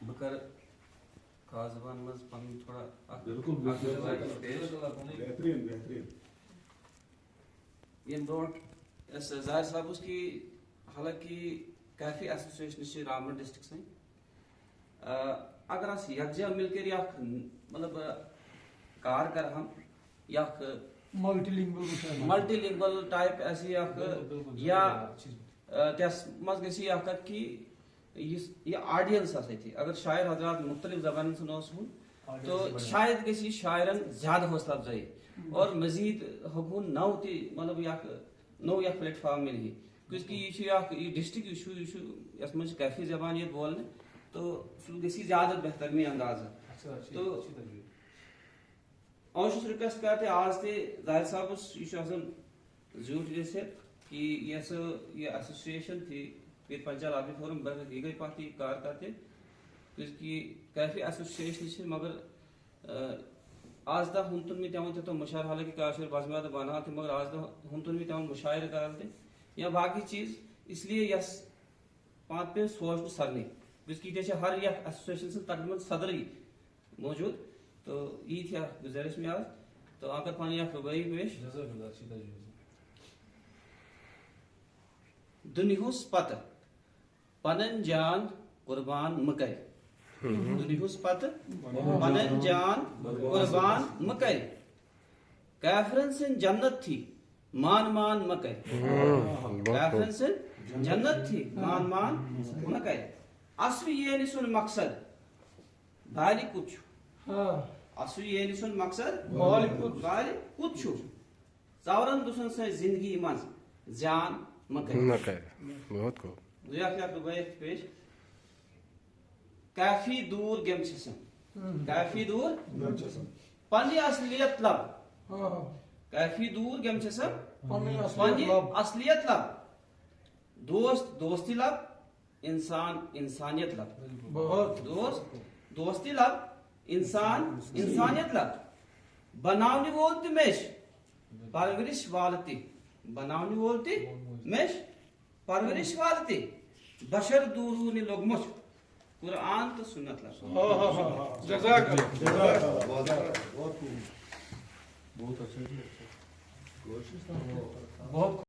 بہ کر خاص زبان مز پن تھوڑا بالکل بہترین بہترین یم برونٹ ظاہر صاحب اس کی حالانکہ کیفی ایسوسیشن رامبن ڈسٹرک سن اگر اس یکجا مل کر یا مطلب کار کر ہم یا ملٹی لنگول ٹائپ ایسی یا تس مز گژھِ یہ کت کہ یہ آڈینس تھی اگر شاعر حضرات مختلف زبان سے تو شاید گژھِ یہ شاعرن زیادہ حوصلہ افزائی اور مزید ہکون نو تہ مطلب نو پلیٹ فارم مل ہی کیونکہ یہ ڈسٹرک یس مجھ کیفی زبان یہ بولنے تو سہ گژھِ زیادہ بہترین انداز تو آج ریکویسٹ کرتے آج تہ ظاہر صاحب یہ زیوٹ جیسے کہ یہ ایسوسیشن تھی پیر پنچال آبی فورم یہ گئی پاتی کار کرتے کیونکہ کیفی ایسوسیشن مگر آج تک ہن میں تمن تو مشاعر حالانکہ کاشر بازمیاد بنا تھے مگر آج تک ہن میں تمن مشاعر کرتے یا باقی چیز اس لیے یس پات پہ سوچ سرنی کیونکہ ہر یہ ایسوسیشن سے تقریباً صدری موجود تو یہ تھی گزارش میں آج تو آ کر پانی ربائی پیش دنہس پتہ پنن جان قربان مکر دنہس پتہ پنن جان قربان مکر کافرن سن جنت تھی مان مان مکر کافرن سن جنت تھی مان مان مکر اصل یہ سن مقصد بھاری کچھ اصل یہ سن مقصد بھاری کچھ ژورن دسن سن زندگی مز زیان مکر بہت کو پیش کافی دور گم چھسن کافی دور پنی اصلیت لب کافی دور گم چھسن پنی اصلیت لب دوست دوستی لب انسان انسانیت لب دوست دوستی لب انسان انسانیت لب بناونی وول تہ میش پرورش والتی بناونی وول تہ میش پرورش والتی بشر دورون لوگمت قرآن تو سنت لب بہت اچھا بہت